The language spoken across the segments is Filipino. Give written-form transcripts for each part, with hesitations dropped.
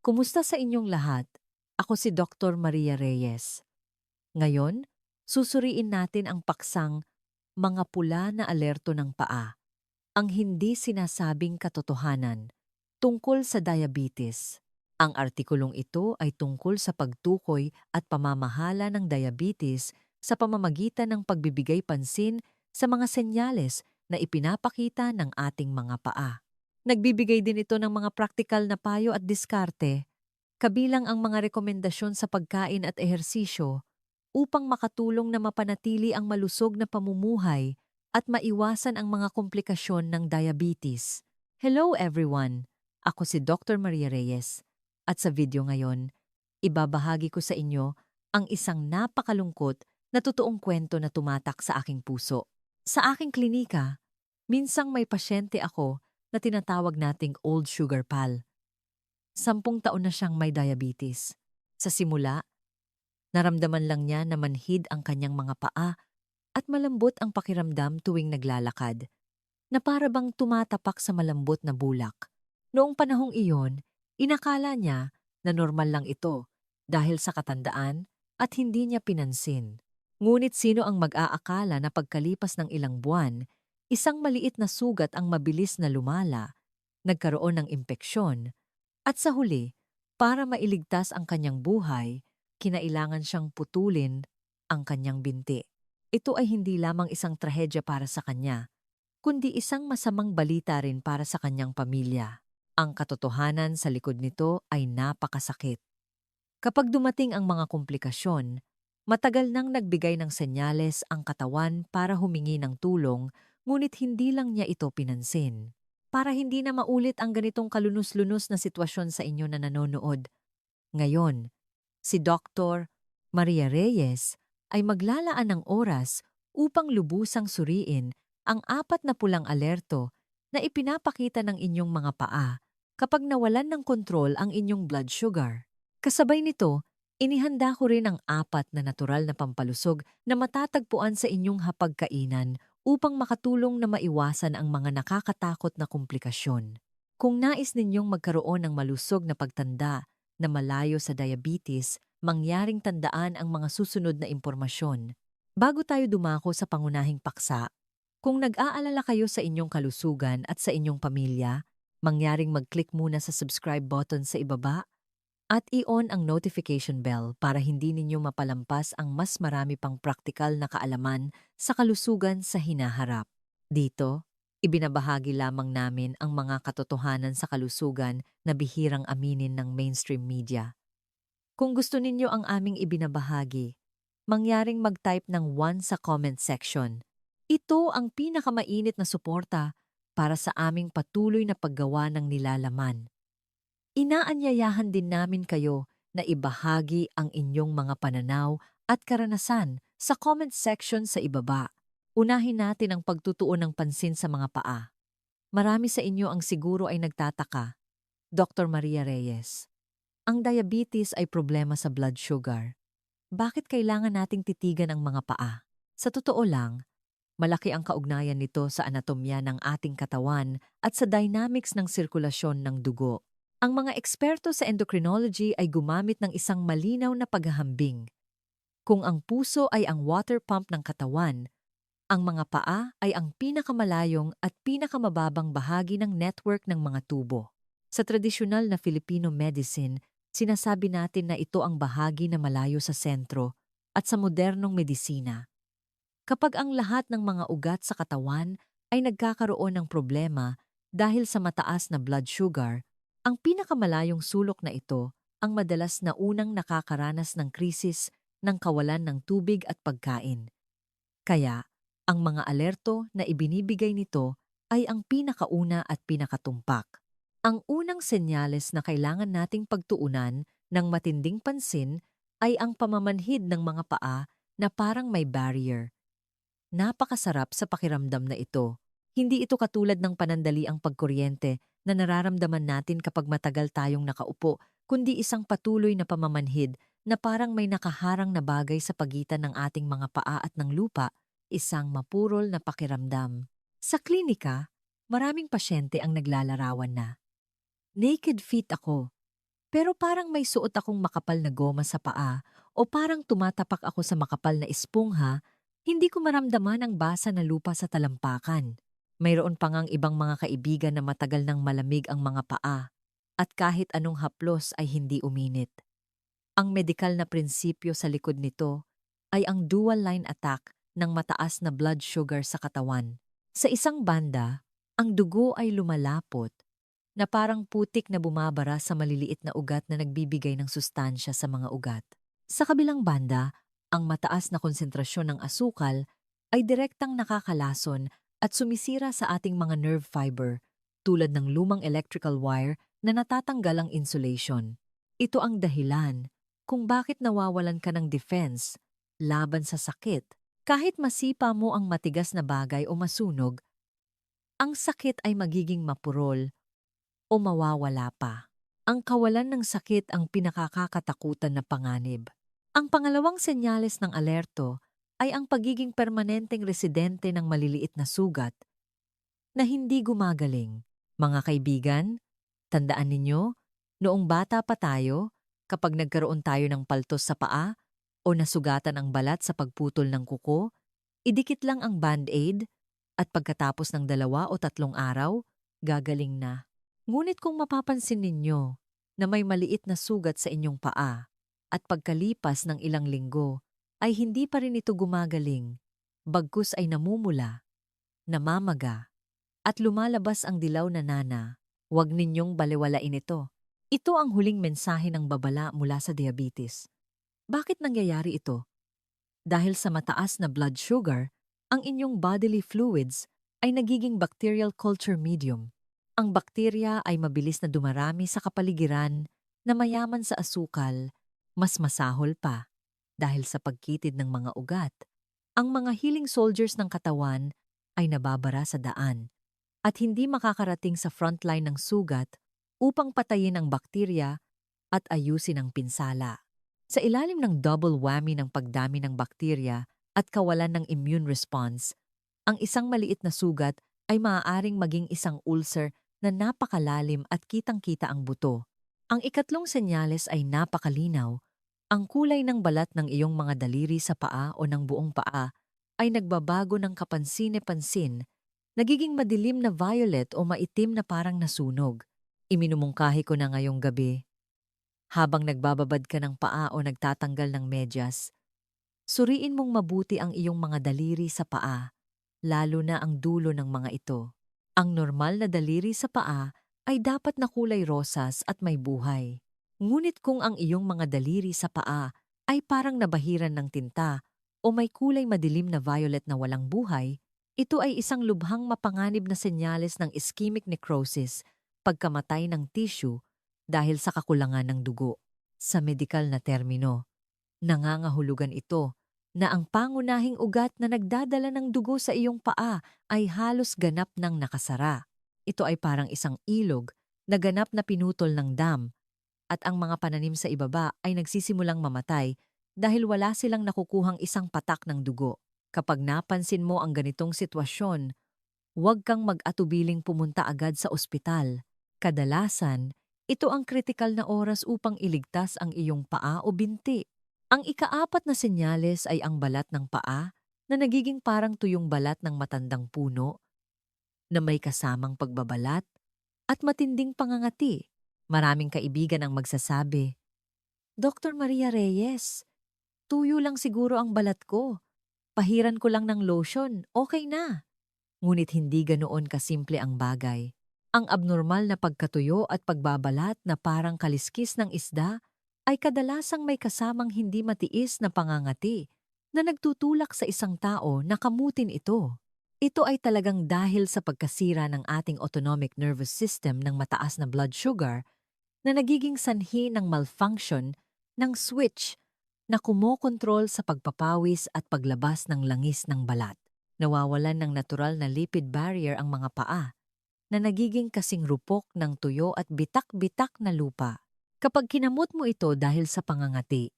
Kumusta sa inyong lahat? Ako si Dr. Maria Reyes. Ngayon, susuriin natin ang paksang mga pula na alerto ng paa, ang hindi sinasabing katotohanan tungkol sa diabetes. Ang artikulong ito ay tungkol sa pagtukoy at pamamahala ng diabetes sa pamamagitan ng pagbibigay pansin sa mga senyales na ipinapakita ng ating mga paa. Nagbibigay din ito ng mga praktikal na payo at diskarte, kabilang ang mga rekomendasyon sa pagkain at ehersisyo upang makatulong na mapanatili ang malusog na pamumuhay at maiwasan ang mga komplikasyon ng diabetes. Hello everyone! Ako si Dr. Maria Reyes at sa video ngayon, ibabahagi ko sa inyo ang isang napakalungkot na totoong kwento na tumatak sa aking puso. Sa aking klinika, minsang may pasyente ako na tinatawag nating old sugar pal. 10 taon na siyang may diabetes. Sa simula, naramdaman lang niya na manhid ang kanyang mga paa at malambot ang pakiramdam tuwing naglalakad, na para bang tumatapak sa malambot na bulak. Noong panahong iyon, inakala niya na normal lang ito dahil sa katandaan at hindi niya pinansin. Ngunit sino ang mag-aakala na pagkalipas ng ilang buwan, isang maliit na sugat ang mabilis na lumala, nagkaroon ng impeksyon, at sa huli, para mailigtas ang kanyang buhay, kinailangan siyang putulin ang kanyang binti. Ito ay hindi lamang isang trahedya para sa kanya, kundi isang masamang balita rin para sa kanyang pamilya. Ang katotohanan sa likod nito ay napakasakit. Kapag dumating ang mga komplikasyon, matagal nang nagbigay ng senyales ang katawan para humingi ng tulong, ngunit hindi lang niya ito pinansin. Para hindi na maulit ang ganitong kalunos-lunos na sitwasyon sa inyo na nanonood, ngayon, si Dr. Maria Reyes ay maglalaan ng oras upang lubusang suriin ang 4 na pulang alerto na ipinapakita ng inyong mga paa kapag nawalan ng kontrol ang inyong blood sugar. Kasabay nito, inihanda ko rin ang 4 na natural na pampalusog na matatagpuan sa inyong hapagkainan upang makatulong na maiwasan ang mga nakakatakot na komplikasyon. Kung nais ninyong magkaroon ng malusog na pagtanda na malayo sa diabetes, mangyaring tandaan ang mga susunod na impormasyon. Bago tayo dumako sa pangunahing paksa, kung nag-aalala kayo sa inyong kalusugan at sa inyong pamilya, mangyaring mag-click muna sa subscribe button sa ibaba at i-on ang notification bell para hindi ninyo mapalampas ang mas marami pang praktikal na kaalaman sa kalusugan sa hinaharap. Dito, ibinabahagi lamang namin ang mga katotohanan sa kalusugan na bihirang aminin ng mainstream media. Kung gusto ninyo ang aming ibinabahagi, mangyaring mag-type ng 1 sa comment section. Ito ang pinakamainit na suporta para sa aming patuloy na paggawa ng nilalaman. Inaanyayahan din namin kayo na ibahagi ang inyong mga pananaw at karanasan sa comment section sa ibaba. Unahin natin ang pagtutuon ng pansin sa mga paa. Marami sa inyo ang siguro ay nagtataka, Dr. Maria Reyes. Ang diabetes ay problema sa blood sugar. Bakit kailangan nating titigan ang mga paa? Sa totoo lang, malaki ang kaugnayan nito sa anatomya ng ating katawan at sa dynamics ng sirkulasyon ng dugo. Ang mga eksperto sa endocrinology ay gumamit ng isang malinaw na paghahambing. Kung ang puso ay ang water pump ng katawan, ang mga paa ay ang pinakamalayong at pinakamababang bahagi ng network ng mga tubo. Sa tradisyonal na Filipino medicine, sinasabi natin na ito ang bahagi na malayo sa sentro at sa modernong medisina. Kapag ang lahat ng mga ugat sa katawan ay nagkakaroon ng problema dahil sa mataas na blood sugar, ang pinakamalayong sulok na ito ang madalas na unang nakakaranas ng krisis ng kawalan ng tubig at pagkain. Kaya, ang mga alerto na ibinibigay nito ay ang pinakauna at pinakatumpak. Ang unang senyales na kailangan nating pagtuunan ng matinding pansin ay ang pamamanhid ng mga paa na parang may barrier. Napakasarap sa pakiramdam na ito. Hindi ito katulad ng panandaliang pagkuryente na nararamdaman natin kapag matagal tayong nakaupo, kundi isang patuloy na pamamanhid na parang may nakaharang na bagay sa pagitan ng ating mga paa at ng lupa, isang mapurol na pakiramdam. Sa klinika, maraming pasyente ang naglalarawan na. Naked feet ako. Pero parang may suot akong makapal na goma sa paa o parang tumatapak ako sa makapal na espongha, hindi ko maramdaman ang basa na lupa sa talampakan. Mayroon pa ngang ibang mga kaibigan na matagal nang malamig ang mga paa at kahit anong haplos ay hindi uminit. Ang medikal na prinsipyo sa likod nito ay ang dual line attack ng mataas na blood sugar sa katawan. Sa isang banda, ang dugo ay lumalapot na parang putik na bumabara sa maliliit na ugat na nagbibigay ng sustansya sa mga ugat. Sa kabilang banda, ang mataas na konsentrasyon ng asukal ay direktang nakakalason at sumisira sa ating mga nerve fiber tulad ng lumang electrical wire na natatanggal ang insulation. Ito ang dahilan kung bakit nawawalan ka ng defense laban sa sakit. Kahit masipa mo ang matigas na bagay o masunog, ang sakit ay magiging mapurol o mawawala pa. Ang kawalan ng sakit ang pinakakatakutan na panganib. Ang pangalawang senyales ng alerto ay ang pagiging permanenteng residente ng maliliit na sugat na hindi gumagaling. Mga kaibigan, tandaan ninyo, noong bata pa tayo, kapag nagkaroon tayo ng paltos sa paa o nasugatan ang balat sa pagputol ng kuko, idikit lang ang band-aid at pagkatapos ng 2 o 3 araw, gagaling na. Ngunit kung mapapansin ninyo na may maliit na sugat sa inyong paa at pagkalipas ng ilang linggo ay hindi pa rin ito gumagaling, bagkus ay namumula, namamaga, at lumalabas ang dilaw na nana, huwag ninyong balewalain ito. Ito ang huling mensahe ng babala mula sa diabetes. Bakit nangyayari ito? Dahil sa mataas na blood sugar, ang inyong bodily fluids ay nagiging bacterial culture medium. Ang bakterya ay mabilis na dumarami sa kapaligiran na mayaman sa asukal, mas masahol pa. Dahil sa pagkitid ng mga ugat, ang mga healing soldiers ng katawan ay nababara sa daan at hindi makakarating sa frontline ng sugat upang patayin ang bakterya at ayusin ang pinsala. Sa ilalim ng double whammy ng pagdami ng bakterya at kawalan ng immune response, ang isang maliit na sugat ay maaaring maging isang ulcer na napakalalim at kitang-kita ang buto. Ang ikatlong senyales ay napakalinaw. Ang kulay ng balat ng iyong mga daliri sa paa o ng buong paa ay nagbabago ng kapansin-pansin, nagiging madilim na violet o maitim na parang nasunog. Iminumungkahi ko na ngayong gabi. Habang nagbababad ka ng paa o nagtatanggal ng medyas, suriin mong mabuti ang iyong mga daliri sa paa, lalo na ang dulo ng mga ito. Ang normal na daliri sa paa ay dapat na kulay rosas at may buhay. Ngunit kung ang iyong mga daliri sa paa ay parang nabahiran ng tinta o may kulay madilim na violet na walang buhay, ito ay isang lubhang mapanganib na senyales ng ischemic necrosis, pagkamatay ng tissue dahil sa kakulangan ng dugo. Sa medikal na termino, nangangahulugan ito na ang pangunahing ugat na nagdadala ng dugo sa iyong paa ay halos ganap ng nakasara. Ito ay parang isang ilog na ganap na pinutol ng dam at ang mga pananim sa ibaba ay nagsisimulang mamatay dahil wala silang nakukuhang isang patak ng dugo. Kapag napansin mo ang ganitong sitwasyon, huwag kang mag-atubiling pumunta agad sa ospital. Kadalasan, ito ang kritikal na oras upang iligtas ang iyong paa o binti. Ang ikaapat na senyales ay ang balat ng paa na nagiging parang tuyong balat ng matandang puno na may kasamang pagbabalat at matinding pangangati. Maraming kaibigan ang magsasabi, Dr. Maria Reyes, tuyo lang siguro ang balat ko. Pahiran ko lang ng lotion, okay na. Ngunit hindi ganoon kasimple ang bagay. Ang abnormal na pagkatuyo at pagbabalat na parang kaliskis ng isda ay kadalasang may kasamang hindi matiis na pangangati na nagtutulak sa isang tao na kamutin ito. Ito ay talagang dahil sa pagkasira ng ating autonomic nervous system ng mataas na blood sugar na nagiging sanhi ng malfunction ng switch na kumokontrol sa pagpapawis at paglabas ng langis ng balat. Nawawalan ng natural na lipid barrier ang mga paa na nagiging kasing rupok ng tuyo at bitak-bitak na lupa. Kapag kinamot mo ito dahil sa pangangati,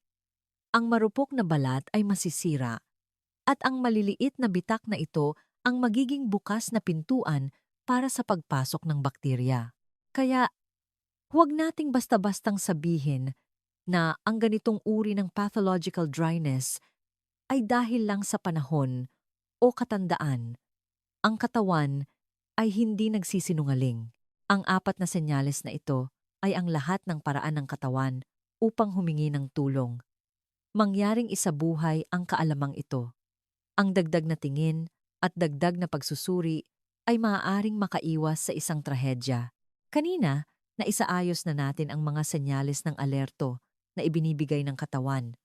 ang marupok na balat ay masisira at ang maliliit na bitak na ito ang magiging bukas na pintuan para sa pagpasok ng bakterya. Kaya, Huwag nating basta-bastang sabihin na ang ganitong uri ng pathological dryness ay dahil lang sa panahon o katandaan. Ang katawan ay hindi nagsisinungaling. Ang apat na senyales na ito ay ang lahat ng paraan ng katawan upang humingi ng tulong. Mangyaring isabuhay ang kaalamang ito. Ang dagdag na tingin at dagdag na pagsusuri ay maaaring makaiwas sa isang trahedya. Kanina, naisaayos na natin ang mga senyales ng alerto na ibinibigay ng katawan.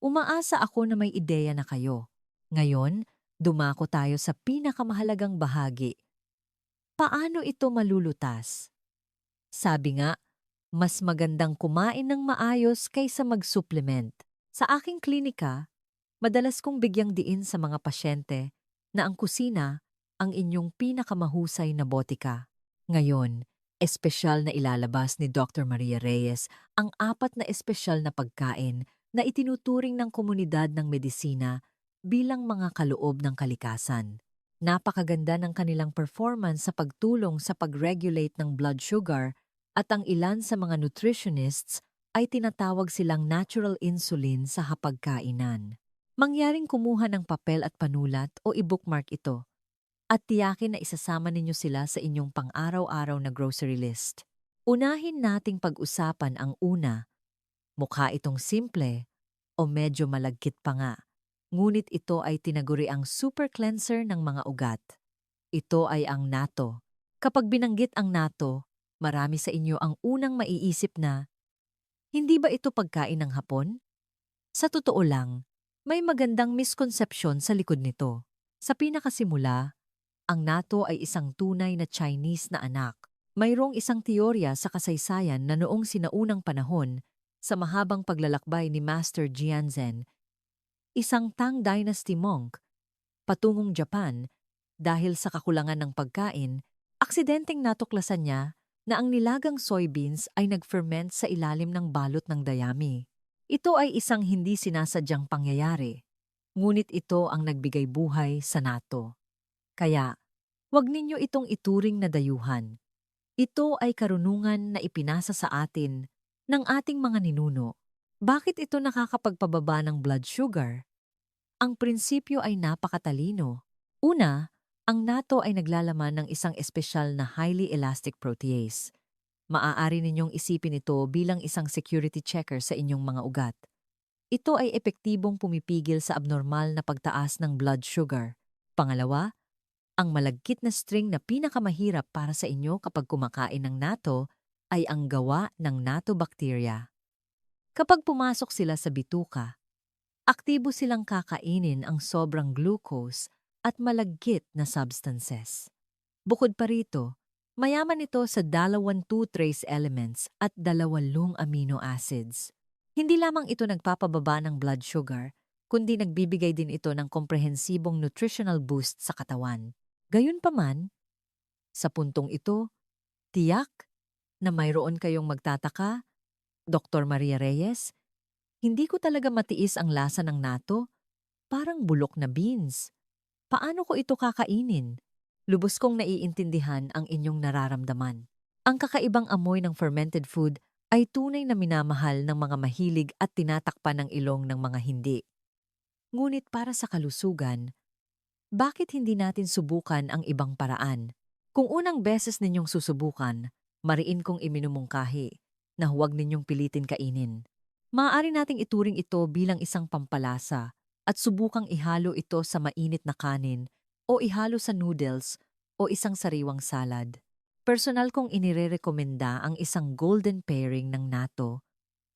Umaasa ako na may ideya na kayo. Ngayon, dumako tayo sa pinakamahalagang bahagi. Paano ito malulutas? Sabi nga, mas magandang kumain ng maayos kaysa mag-supplement. Sa aking klinika, madalas kong bigyang diin sa mga pasyente na ang kusina ang inyong pinakamahusay na botika. Ngayon, espesyal na ilalabas ni Dr. Maria Reyes ang apat na espesyal na pagkain na itinuturing ng komunidad ng medisina bilang mga kaloob ng kalikasan. Napakaganda ng kanilang performance sa pagtulong sa pag-regulate ng blood sugar at ang ilan sa mga nutritionists ay tinatawag silang natural insulin sa hapagkainan. Mangyaring kumuha ng papel at panulat o i-bookmark ito at tiyakin na isasama ninyo sila sa inyong pang-araw-araw na grocery list. Unahin nating pag-usapan ang una. Mukha itong simple o medyo malagkit pa nga. Ngunit ito ay tinaguriang super cleanser ng mga ugat. Ito ay ang natto. Kapag binanggit ang natto, marami sa inyo ang unang maiisip na, hindi ba ito pagkain ng Hapon? Sa totoo lang, may magandang miskonsepsyon sa likod nito. Sa pinakasimula, ang natto ay isang tunay na Chinese na anak. Mayroong isang teorya sa kasaysayan na noong sinaunang panahon, sa mahabang paglalakbay ni Master Jianzhen, isang Tang Dynasty monk, patungong Japan, dahil sa kakulangan ng pagkain, aksidenteng natuklasan niya na ang nilagang soybeans ay nag-ferment sa ilalim ng balot ng dayami. Ito ay isang hindi sinasadyang pangyayari, ngunit ito ang nagbigay buhay sa natto. Kaya, huwag ninyo itong ituring na dayuhan. Ito ay karunungan na ipinasa sa atin ng ating mga ninuno. Bakit ito nakakapagpababa ng blood sugar? Ang prinsipyo ay napakatalino. Una, ang natto ay naglalaman ng isang espesyal na highly elastic protease. Maaari ninyong isipin ito bilang isang security checker sa inyong mga ugat. Ito ay epektibong pumipigil sa abnormal na pagtaas ng blood sugar. Pangalawa, ang malagkit na string na pinakamahirap para sa inyo kapag kumakain ng natto ay ang gawa ng natto bacteria. Kapag pumasok sila sa bituka, aktibo silang kakainin ang sobrang glucose at malagkit na substances. Bukod pa rito, mayaman ito sa 22 trace elements at 20 amino acids. Hindi lamang ito nagpapababa ng blood sugar, kundi nagbibigay din ito ng komprehensibong nutritional boost sa katawan. Gayunpaman, sa puntong ito, tiyak na mayroon kayong magtataka, Dr. Maria Reyes, hindi ko talaga matiis ang lasa ng natto, parang bulok na beans. Paano ko ito kakainin? Lubos kong naiintindihan ang inyong nararamdaman. Ang kakaibang amoy ng fermented food ay tunay na minamahal ng mga mahilig at tinatakpan ng ilong ng mga hindi. Ngunit para sa kalusugan, bakit hindi natin subukan ang ibang paraan? Kung unang beses ninyong susubukan, mariin kong iminumungkahi na huwag ninyong pilitin kainin. Maaari nating ituring ito bilang isang pampalasa at subukang ihalo ito sa mainit na kanin o ihalo sa noodles o isang sariwang salad. Personal kong inirerekomenda ang isang golden pairing ng natto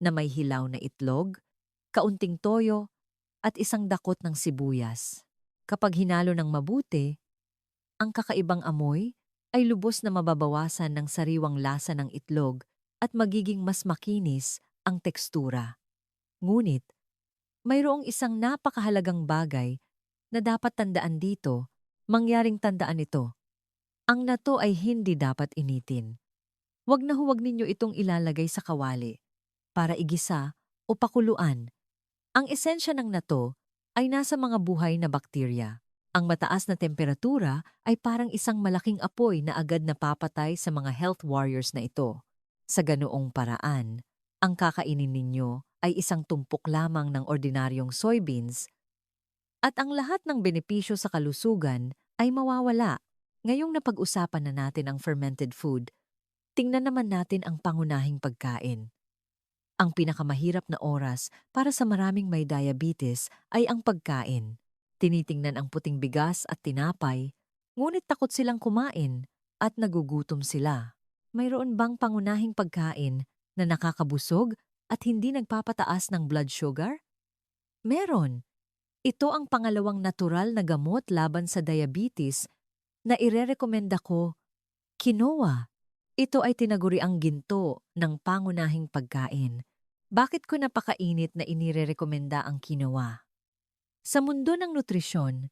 na may hilaw na itlog, kaunting toyo at isang dakot ng sibuyas. Kapag hinalo ng mabuti, ang kakaibang amoy ay lubos na mababawasan ng sariwang lasa ng itlog at magiging mas makinis ang tekstura. Ngunit, mayroong isang napakahalagang bagay na dapat tandaan dito, mangyaring tandaan ito. Ang natto ay hindi dapat initin. Huwag na huwag ninyo itong ilalagay sa kawali para igisa o pakuluan. Ang esensya ng natto ay nasa mga buhay na bakterya. Ang mataas na temperatura ay parang isang malaking apoy na agad napapatay sa mga health warriors na ito. Sa ganoong paraan, ang kakainin ninyo ay isang tumpok lamang ng ordinaryong soybeans at ang lahat ng benepisyo sa kalusugan ay mawawala. Ngayong napag-usapan na natin ang fermented food, tingnan naman natin ang pangunahing pagkain. Ang pinakamahirap na oras para sa maraming may diabetes ay ang pagkain. Tinitingnan ang puting bigas at tinapay, ngunit takot silang kumain at nagugutom sila. Mayroon bang pangunahing pagkain na nakakabusog at hindi nagpapataas ng blood sugar? Meron. Ito ang pangalawang natural na gamot laban sa diabetes na irerekomenda ko, quinoa. Ito ay tinaguriang ginto ng pangunahing pagkain. Bakit ko napakainit na inirerekomenda ang quinoa? Sa mundo ng nutrisyon,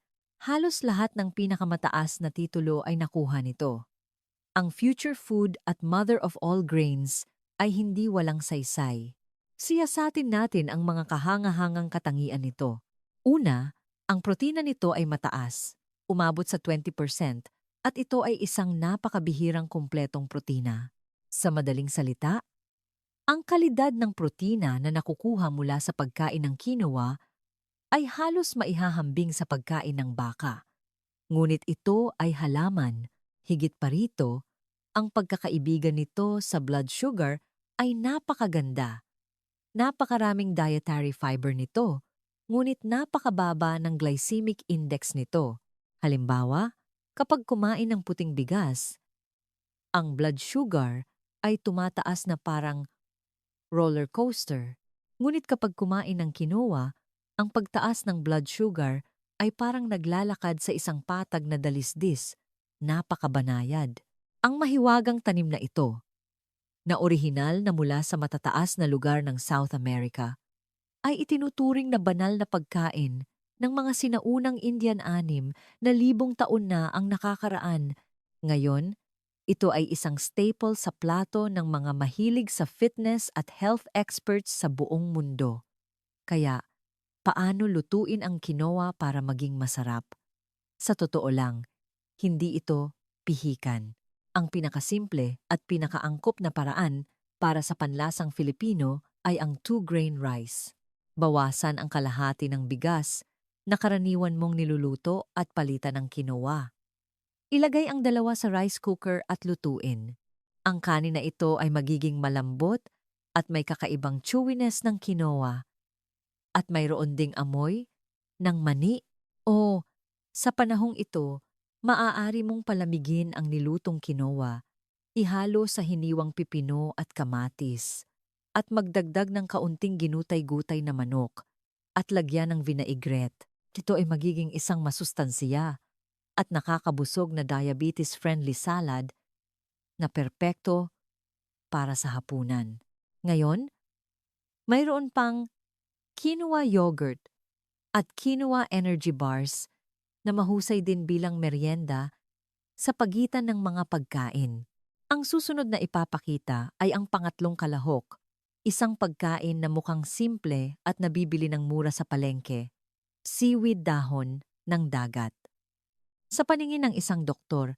halos lahat ng pinakamataas na titulo ay nakuha nito. Ang future food at mother of all grains ay hindi walang saysay. Siyasatin natin ang mga kahangahangang katangian nito. Una, ang protina nito ay mataas, umabot sa 20%, at ito ay isang napakabihirang kumpletong protina. Sa madaling salita, ang kalidad ng protina na nakukuha mula sa pagkain ng quinoa ay halos maihahambing sa pagkain ng baka. Ngunit ito ay halaman. Higit pa rito, ang pagkakaibigan nito sa blood sugar ay napakaganda. Napakaraming dietary fiber nito, ngunit napakababa ng glycemic index nito. Halimbawa, kapag kumain ng puting bigas, ang blood sugar ay tumataas na parang roller coaster. Ngunit kapag kumain ng quinoa, ang pagtaas ng blood sugar ay parang naglalakad sa isang patag na dalisdis, napakabanayad. Ang mahiwagang tanim na ito, na orihinal na mula sa matataas na lugar ng South America, ay itinuturing na banal na pagkain ng mga sinaunang Indian anim na libong taon na ang nakakaraan. Ngayon, ito ay isang staple sa plato ng mga mahilig sa fitness at health experts sa buong mundo. Kaya, paano lutuin ang quinoa para maging masarap? Sa totoo lang, hindi ito pihikan. Ang pinakasimple at pinakaangkop na paraan para sa panlasang Filipino ay ang two-grain rice. Bawasan ang kalahati ng bigas na karaniwan mong niluluto at palitan ng quinoa. Ilagay ang dalawa sa rice cooker at lutuin. Ang kanin na ito ay magiging malambot at may kakaibang chewiness ng quinoa at mayroon ding amoy ng mani o sa panahong ito, maaari mong palamigin ang nilutong quinoa, ihalo sa hiniwang pipino at kamatis, at magdagdag ng kaunting ginutay-gutay na manok at lagyan ng vinaigrette. Ito ay magiging isang masustansiya at nakakabusog na diabetes-friendly salad na perpekto para sa hapunan. Ngayon, mayroon pang quinoa yogurt at quinoa energy bars na mahusay din bilang merienda sa pagitan ng mga pagkain. Ang susunod na ipapakita ay ang pangatlong kalahok, isang pagkain na mukhang simple at nabibili ng mura sa palengke, seaweed dahon ng dagat. Sa paningin ng isang doktor,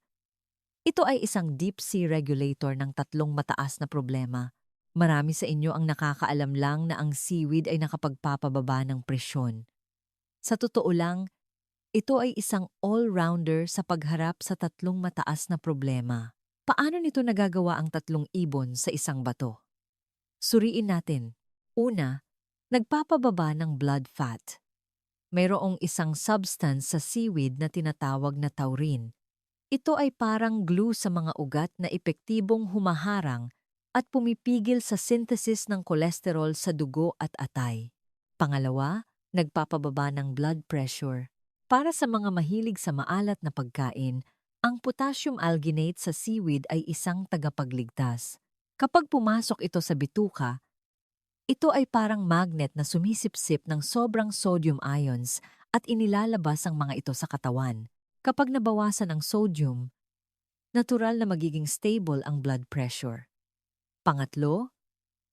ito ay isang deep sea regulator ng tatlong mataas na problema. Marami sa inyo ang nakakaalam lang na ang seaweed ay nakapagpapababa ng presyon. Sa totoo lang, ito ay isang all-rounder sa pagharap sa tatlong mataas na problema. Paano nito nagagawa ang tatlong ibon sa isang bato? Suriin natin. Una, nagpapababa ng blood fat. Mayroong isang substance sa seaweed na tinatawag na taurine. Ito ay parang glue sa mga ugat na epektibong humaharang at pumipigil sa synthesis ng kolesterol sa dugo at atay. Pangalawa, nagpapababa ng blood pressure. Para sa mga mahilig sa maalat na pagkain, ang potassium alginate sa seaweed ay isang tagapagligtas. Kapag pumasok ito sa bituka, ito ay parang magnet na sumisipsip ng sobrang sodium ions at inilalabas ang mga ito sa katawan. Kapag nabawasan ang sodium, natural na magiging stable ang blood pressure. Pangatlo,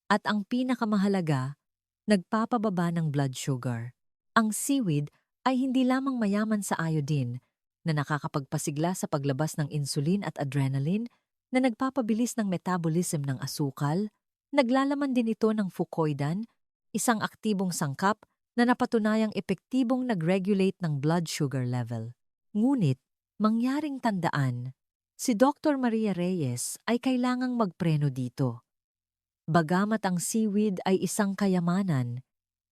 at ang pinakamahalaga, nagpapababa ng blood sugar. Ang seaweed ay hindi lamang mayaman sa iodine na nakakapagpasigla sa paglabas ng insulin at adrenaline, na nagpapabilis ng metabolism ng asukal. Naglalaman din ito ng fucoidan, isang aktibong sangkap na napatunayang epektibong nag-regulate ng blood sugar level. Ngunit, mangyaring tandaan, si Dr. Maria Reyes ay kailangang magpreno dito. Bagamat ang seaweed ay isang kayamanan,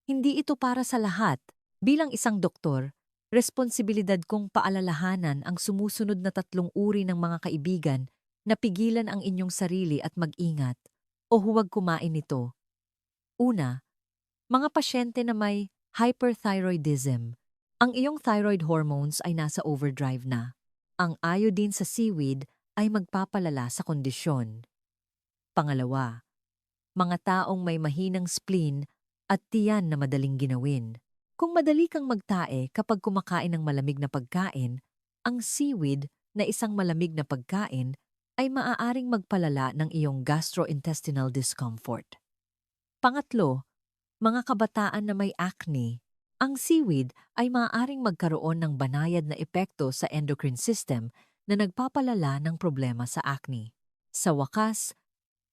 hindi ito para sa lahat. Bilang isang doktor, responsibilidad kong paalalahanan ang sumusunod na 3 uri ng mga kaibigan na pigilan ang inyong sarili at mag-ingat o huwag kumain nito. Una, mga pasyente na may hyperthyroidism. Ang iyong thyroid hormones ay nasa overdrive na. Ang iodine sa seaweed ay magpapalala sa kondisyon. Pangalawa, mga taong may mahinang spleen at tiyan na madaling ginawin. Kung madali kang magtae kapag kumakain ng malamig na pagkain, ang seaweed na isang malamig na pagkain ay maaaring magpalala ng iyong gastrointestinal discomfort. Pangatlo, mga kabataan na may acne. Ang seaweed ay maaaring magkaroon ng banayad na epekto sa endocrine system na nagpapalala ng problema sa acne. Sa wakas,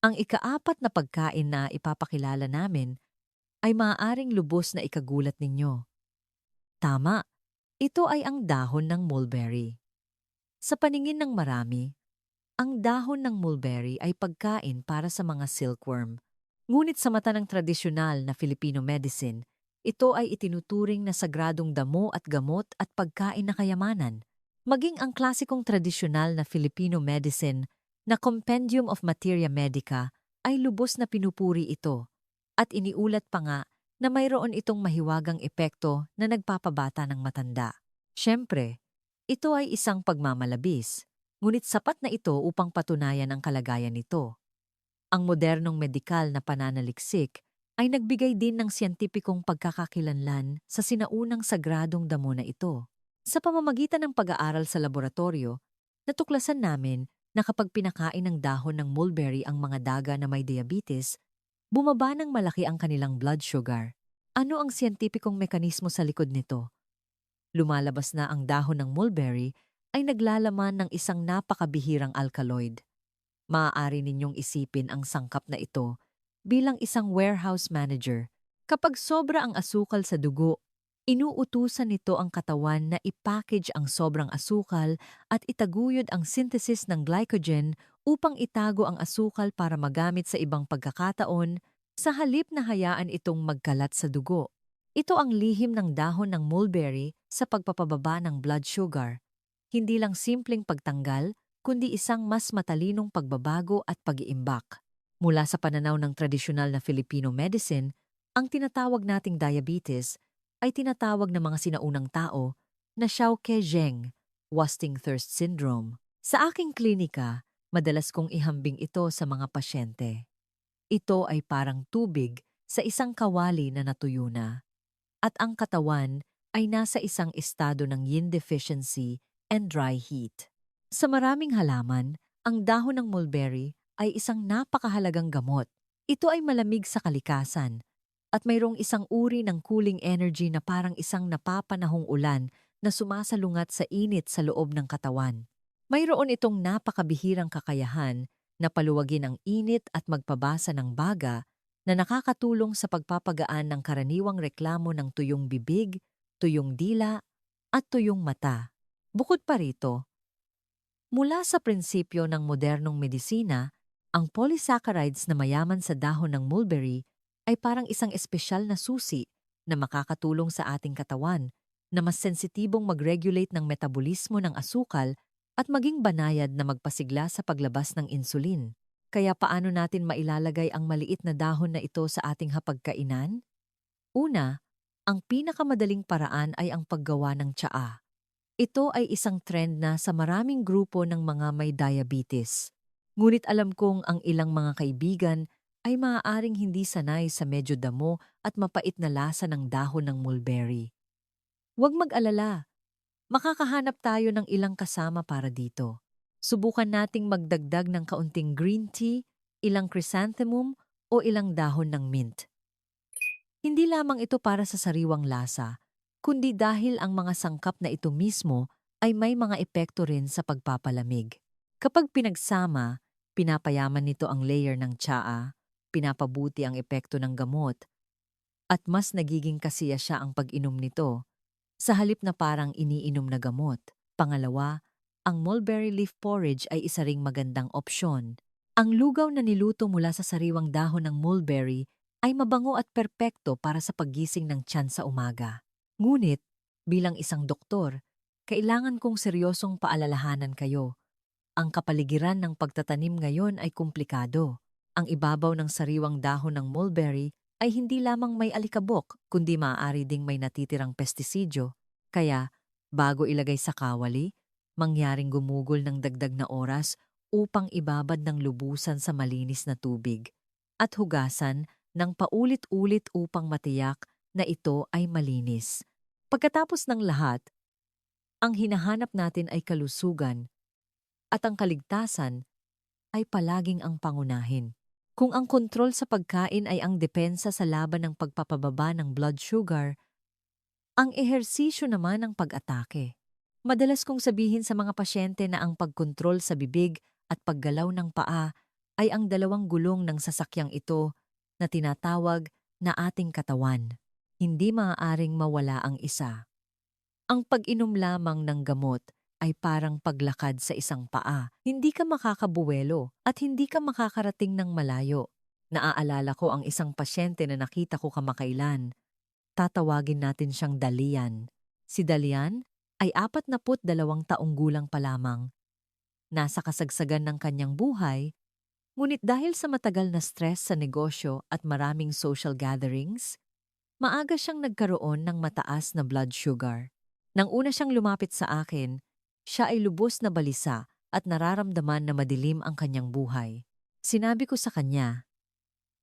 ang ika-4 na pagkain na ipapakilala namin ay maaaring lubos na ikagulat ninyo. Tama, ito ay ang dahon ng mulberry. Sa paningin ng marami, ang dahon ng mulberry ay pagkain para sa mga silkworm. Ngunit sa mata ng tradisyonal na Filipino medicine, ito ay itinuturing na sagradong damo at gamot at pagkain na kayamanan. Maging ang klasikong tradisyonal na Filipino medicine na Compendium of Materia Medica ay lubos na pinupuri ito at iniulat pa nga na mayroon itong mahiwagang epekto na nagpapabata ng matanda. Siyempre, ito ay isang pagmamalabis, ngunit sapat na ito upang patunayan ang kalagayan nito. Ang modernong medikal na pananaliksik ay nagbigay din ng siyentipikong pagkakakilanlan sa sinaunang sagradong damo na ito. Sa pamamagitan ng pag-aaral sa laboratorio, natuklasan namin na kapag pinakain ng dahon ng mulberry ang mga daga na may diabetes, bumaba ng malaki ang kanilang blood sugar. Ano ang siyentipikong mekanismo sa likod nito? Lumalabas na ang dahon ng mulberry ay naglalaman ng isang napakabihirang alkaloid. Maaari ninyong isipin ang sangkap na ito bilang isang warehouse manager. Kapag sobra ang asukal sa dugo, inuutusan nito ang katawan na ipackage ang sobrang asukal at itaguyod ang synthesis ng glycogen upang itago ang asukal para magamit sa ibang pagkakataon sa halip na hayaan itong magkalat sa dugo. Ito ang lihim ng dahon ng mulberry sa pagpapababa ng blood sugar. Hindi lang simpleng pagtanggal, kundi isang mas matalinong pagbabago at pag-iimbak. Mula sa pananaw ng tradisyonal na Filipino medicine, ang tinatawag nating diabetes ay tinatawag ng mga sinaunang tao na Xiaoke-Zheng, wasting thirst syndrome. Sa aking klinika, madalas kong ihambing ito sa mga pasyente. Ito ay parang tubig sa isang kawali na natuyo na, at ang katawan ay nasa isang estado ng yin deficiency and dry heat. Sa maraming halaman, ang dahon ng mulberry ay isang napakahalagang gamot. Ito ay malamig sa kalikasan at mayroong isang uri ng cooling energy na parang isang napapanahong ulan na sumasalungat sa init sa loob ng katawan. Mayroon itong napakabihirang kakayahan na paluwagin ang init at magpabasa ng baga na nakakatulong sa pagpapagaan ng karaniwang reklamo ng tuyong bibig, tuyong dila, at tuyong mata. Bukod pa rito, mula sa prinsipyo ng modernong medisina, ang polysaccharides na mayaman sa dahon ng mulberry ay parang isang espesyal na susi na makakatulong sa ating katawan na mas sensitibong mag-regulate ng metabolismo ng asukal at maging banayad na magpasigla sa paglabas ng insulin. Kaya paano natin mailalagay ang maliit na dahon na ito sa ating hapagkainan? Una, ang pinakamadaling paraan ay ang paggawa ng tsaa. Ito ay isang trend na sa maraming grupo ng mga may diabetes. Ngunit alam kong ang ilang mga kaibigan ay maaaring hindi sanay sa medyo damo at mapait na lasa ng dahon ng mulberry. Huwag mag-alala. Makakahanap tayo ng ilang kasama para dito. Subukan nating magdagdag ng kaunting green tea, ilang chrysanthemum o ilang dahon ng mint. Hindi lamang ito para sa sariwang lasa, kundi dahil ang mga sangkap na ito mismo ay may mga epekto rin sa pagpapalamig. Kapag pinagsama, Pinapayaman nito ang layer ng tsaa, pinapabuti ang epekto ng gamot, at mas nagiging kasiya siya ang pag-inom nito sa halip na parang iniinom na gamot. Pangalawa, ang mulberry leaf porridge ay isa ring magandang opsyon. Ang lugaw na niluto mula sa sariwang dahon ng mulberry ay mabango at perpekto para sa paggising ng tiyan sa umaga. Ngunit, bilang isang doktor, kailangan kong seryosong paalalahanan kayo. Ang kapaligiran ng pagtatanim ngayon ay komplikado. Ang ibabaw ng sariwang dahon ng mulberry ay hindi lamang may alikabok, kundi maaari ding may natitirang pestisidyo. Kaya, bago ilagay sa kawali, mangyaring gumugol ng dagdag na oras upang ibabad ng lubusan sa malinis na tubig at hugasan ng paulit-ulit upang matiyak na ito ay malinis. Pagkatapos ng lahat, ang hinahanap natin ay kalusugan at ang kaligtasan ay palaging ang pangunahin. Kung ang kontrol sa pagkain ay ang depensa sa laban ng pagpapababa ng blood sugar, ang ehersisyo naman ang pag-atake. Madalas kong sabihin sa mga pasyente na ang pagkontrol sa bibig at paggalaw ng paa ay ang dalawang gulong ng sasakyang ito na tinatawag na ating katawan. Hindi maaaring mawala ang isa. Ang pag-inom lamang ng gamot ay parang paglakad sa isang paa. Hindi ka makakabuwelo at hindi ka makakarating ng malayo. Naaalala ko ang isang pasyente na nakita ko kamakailan. Tatawagin natin siyang Dalian. Si Dalian ay 42 taong gulang pa lamang. Nasa kasagsagan ng kanyang buhay, ngunit dahil sa matagal na stress sa negosyo at maraming social gatherings, maaga siyang nagkaroon ng mataas na blood sugar. Nang una siyang lumapit sa akin, siya ay lubos na balisa at nararamdaman na madilim ang kanyang buhay. Sinabi ko sa kanya,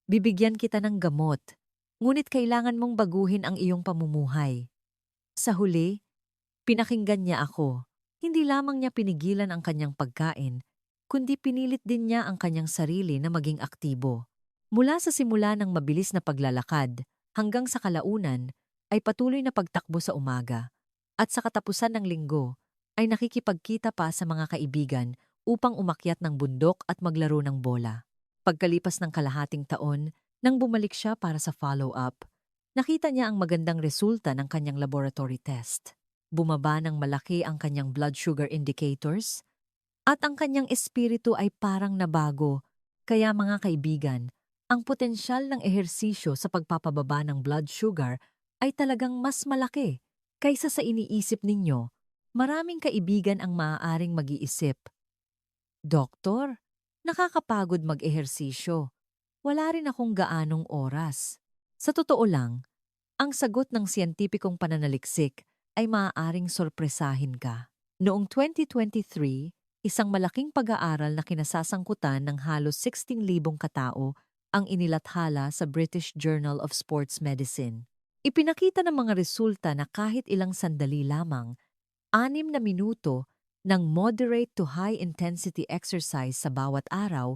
"Bibigyan kita ng gamot, ngunit kailangan mong baguhin ang iyong pamumuhay." Sa huli, pinakinggan niya ako. Hindi lamang niya pinigilan ang kanyang pagkain, kundi pinilit din niya ang kanyang sarili na maging aktibo. Mula sa simula ng mabilis na paglalakad hanggang sa kalaunan ay patuloy na pagtakbo sa umaga. At sa katapusan ng linggo, ay nakikipagkita pa sa mga kaibigan upang umakyat ng bundok at maglaro ng bola. Pagkalipas ng kalahating taon, nang bumalik siya para sa follow-up, nakita niya ang magandang resulta ng kanyang laboratory test. Bumaba ng malaki ang kanyang blood sugar indicators at ang kanyang espiritu ay parang nabago. Kaya mga kaibigan, ang potensyal ng ehersisyo sa pagpapababa ng blood sugar ay talagang mas malaki kaysa sa iniisip ninyo. Maraming kaibigan ang maaaring mag-iisip, "Doktor, nakakapagod mag-ehersisyo. Wala rin akong gaanong oras." Sa totoo lang, ang sagot ng siyentipikong pananaliksik ay maaaring sorpresahin ka. Noong 2023, isang malaking pag-aaral na kinasasangkutan ng halos 16,000 katao ang inilathala sa British Journal of Sports Medicine. Ipinakita ng mga resulta na kahit ilang sandali lamang, 6 na minuto ng moderate to high-intensity exercise sa bawat araw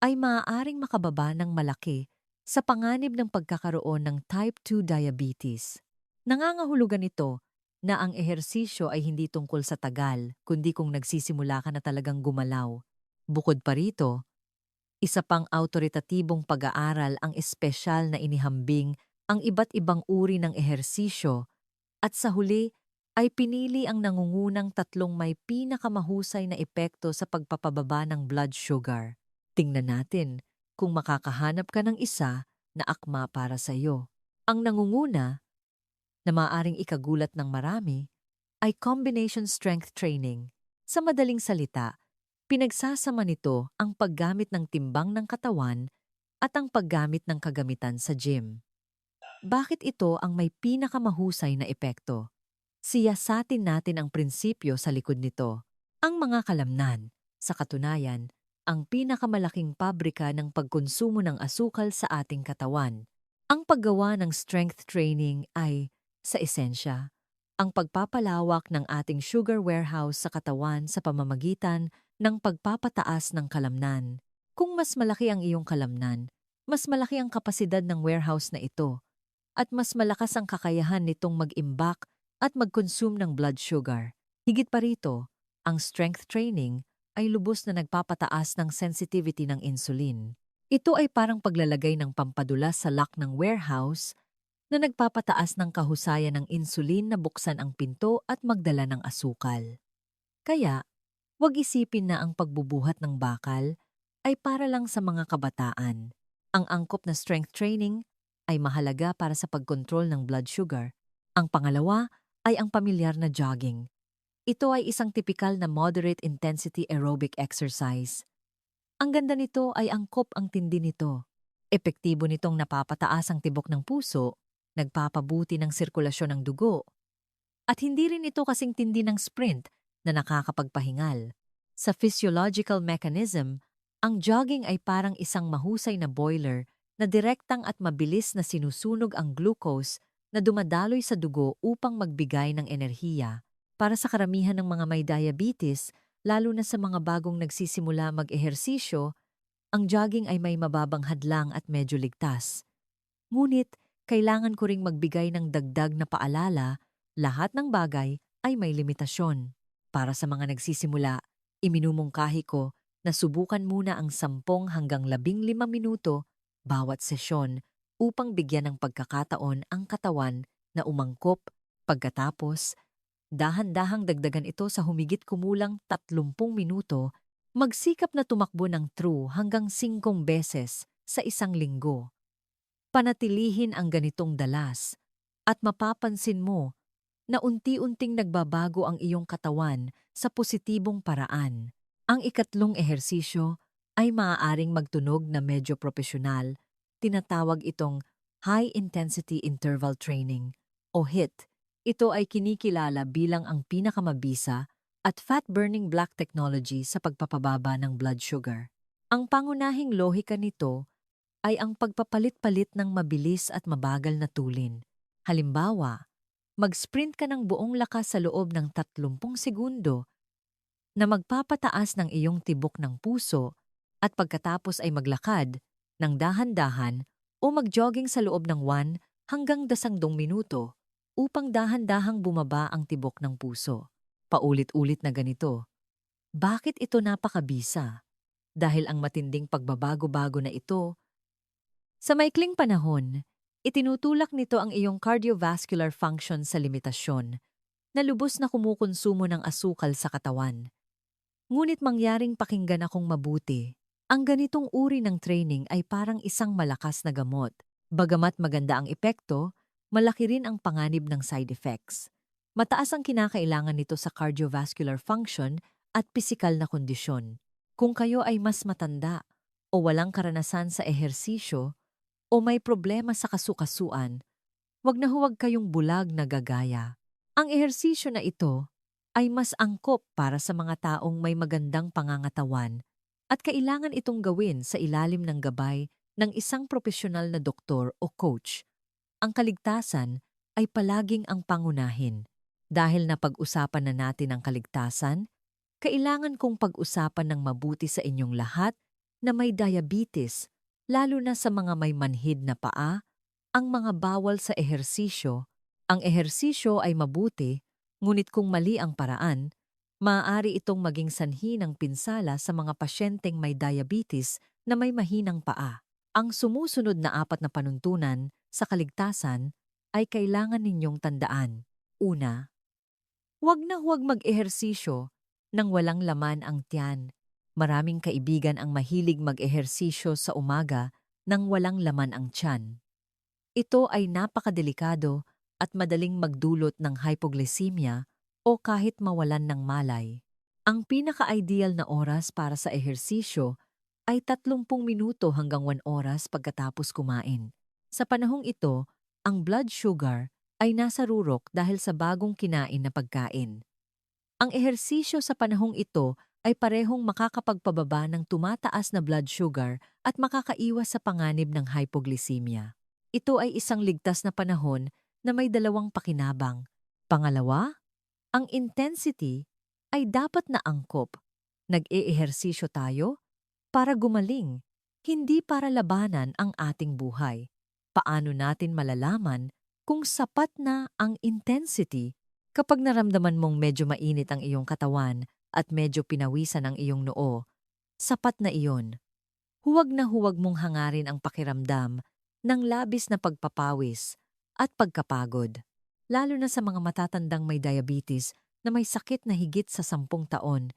ay maaaring makababa ng malaki sa panganib ng pagkakaroon ng type 2 diabetes. Nangangahulugan ito na ang ehersisyo ay hindi tungkol sa tagal, kundi kung nagsisimula ka na talagang gumalaw. Bukod pa rito, isa pang autoritatibong pag-aaral ang espesyal na inihambing ang iba't ibang uri ng ehersisyo at sa huli ay pinili ang nangungunang 3 may pinakamahusay na epekto sa pagpapababa ng blood sugar. Tingnan natin kung makakahanap ka ng isa na akma para sa iyo. Ang nangunguna, na maaaring ikagulat ng marami, ay combination strength training. Sa madaling salita, pinagsasama nito ang paggamit ng timbang ng katawan at ang paggamit ng kagamitan sa gym. Bakit ito ang may pinakamahusay na epekto? Siyasatin natin ang prinsipyo sa likod nito. Ang mga kalamnan, sa katunayan, ang pinakamalaking pabrika ng pagkonsumo ng asukal sa ating katawan. Ang paggawa ng strength training ay, sa esensya, ang pagpapalawak ng ating sugar warehouse sa katawan sa pamamagitan ng pagpapataas ng kalamnan. Kung mas malaki ang iyong kalamnan, mas malaki ang kapasidad ng warehouse na ito, at mas malakas ang kakayahan nitong mag-imbak at mag-consume ng blood sugar. Higit pa rito, ang strength training ay lubos na nagpapataas ng sensitivity ng insulin. Ito ay parang paglalagay ng pampadulas sa lock ng warehouse na nagpapataas ng kahusayan ng insulin na buksan ang pinto at magdala ng asukal. Kaya, huwag isipin na ang pagbubuhat ng bakal ay para lang sa mga kabataan. Ang angkop na strength training ay mahalaga para sa pagkontrol ng blood sugar. Ang pangalawa ay ang pamilyar na jogging. Ito ay isang tipikal na moderate intensity aerobic exercise. Ang ganda nito ay angkop ang tindi nito. Epektibo nitong napapataas ang tibok ng puso, nagpapabuti ng sirkulasyon ng dugo, at hindi rin ito kasing tindi ng sprint na nakakapagpahingal. Sa physiological mechanism, ang jogging ay parang isang mahusay na boiler na direktang at mabilis na sinusunog ang glucose na dumadaloy sa dugo upang magbigay ng enerhiya. Para sa karamihan ng mga may diabetes, lalo na sa mga bagong nagsisimula mag-ehersisyo, ang jogging ay may mababang hadlang at medyo ligtas. Ngunit, kailangan ko ring magbigay ng dagdag na paalala, lahat ng bagay ay may limitasyon. Para sa mga nagsisimula, iminumungkahi ko na subukan muna ang 10 hanggang 15 minuto bawat sesyon upang bigyan ng pagkakataon ang katawan na umangkop. Pagkatapos, dahan-dahang dagdagan ito sa humigit kumulang 30 minuto, magsikap na tumakbo ng true hanggang 5 beses sa isang linggo. Panatilihin ang ganitong dalas at mapapansin mo na unti-unting nagbabago ang iyong katawan sa positibong paraan. Ang ikatlong ehersisyo ay maaaring magtunog na medyo propesyonal. Tinatawag itong High Intensity Interval Training o HIIT. Ito ay kinikilala bilang ang pinakamabisa at fat-burning black technology sa pagpapababa ng blood sugar. Ang pangunahing lohika nito ay ang pagpapalit-palit ng mabilis at mabagal na tulin. Halimbawa, mag-sprint ka ng buong lakas sa loob ng 30 segundo na magpapataas ng iyong tibok ng puso at pagkatapos ay maglakad ng dahan-dahan o mag-jogging sa loob ng 1 hanggang 10 minuto upang dahan-dahang bumaba ang tibok ng puso. Paulit-ulit na ganito. Bakit ito napakabisa? Dahil ang matinding pagbabago-bago na ito, sa maikling panahon, itinutulak nito ang iyong cardiovascular function sa limitasyon na lubos na kumukonsumo ng asukal sa katawan. Ngunit mangyaring pakinggan akong mabuti, ang ganitong uri ng training ay parang isang malakas na gamot. Bagamat maganda ang epekto, malaki rin ang panganib ng side effects. Mataas ang kinakailangan nito sa cardiovascular function at pisikal na kondisyon. Kung kayo ay mas matanda o walang karanasan sa ehersisyo, o may problema sa kasukasuan, huwag kayong bulag na gagaya. Ang ehersisyo na ito ay mas angkop para sa mga taong may magandang pangangatawan at kailangan itong gawin sa ilalim ng gabay ng isang profesional na doktor o coach. Ang kaligtasan ay palaging ang pangunahin. Dahil napag-usapan na natin ang kaligtasan, kailangan kong pag-usapan ng mabuti sa inyong lahat na may diabetes, lalo na sa mga may manhid na paa, ang mga bawal sa ehersisyo. Ang ehersisyo ay mabuti, ngunit kung mali ang paraan, maaari itong maging sanhi ng pinsala sa mga pasyenteng may diabetes na may mahinang paa. Ang sumusunod na 4 na panuntunan sa kaligtasan ay kailangan ninyong tandaan. Una, huwag mag-ehersisyo nang walang laman ang tiyan. Maraming kaibigan ang mahilig mag-ehersisyo sa umaga nang walang laman ang tiyan. Ito ay napakadelikado at madaling magdulot ng hypoglycemia o kahit mawalan ng malay. Ang pinaka-ideal na oras para sa ehersisyo ay 30 minuto hanggang 1 oras pagkatapos kumain. Sa panahong ito, ang blood sugar ay nasa rurok dahil sa bagong kinain na pagkain. Ang ehersisyo sa panahong ito ay parehong makakapagpababa ng tumataas na blood sugar at makakaiwas sa panganib ng hypoglycemia. Ito ay isang ligtas na panahon na may dalawang pakinabang. Pangalawa, ang intensity ay dapat na angkop. Nag-eehersisyo tayo para gumaling, hindi para labanan ang ating buhay. Paano natin malalaman kung sapat na ang intensity? Kapag naramdaman mong medyo mainit ang iyong katawan at medyo pinawisan ang iyong noo, sapat na iyon. Huwag na huwag mong hangarin ang pakiramdam ng labis na pagpapawis at pagkapagod, lalo na sa mga matatandang may diabetes na may sakit na higit sa 10 taon,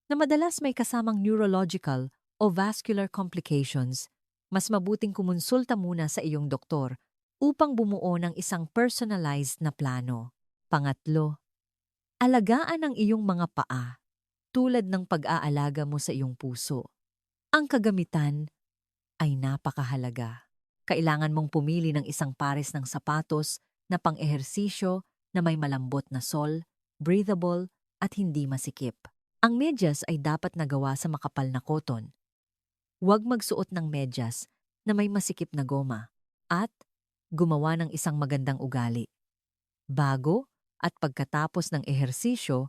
na madalas may kasamang neurological o vascular complications. Mas mabuting kumonsulta muna sa iyong doktor upang bumuo ng isang personalized na plano. Pangatlo, alagaan ang iyong mga paa tulad ng pag-aalaga mo sa iyong puso. Ang kagamitan ay napakahalaga. Kailangan mong pumili ng isang pares ng sapatos na pang-ehersisyo na may malambot na sol, breathable at hindi masikip. Ang medyas ay dapat nagawa sa makapal na cotton. Huwag magsuot ng medyas na may masikip na goma at gumawa ng isang magandang ugali. Bago at pagkatapos ng ehersisyo,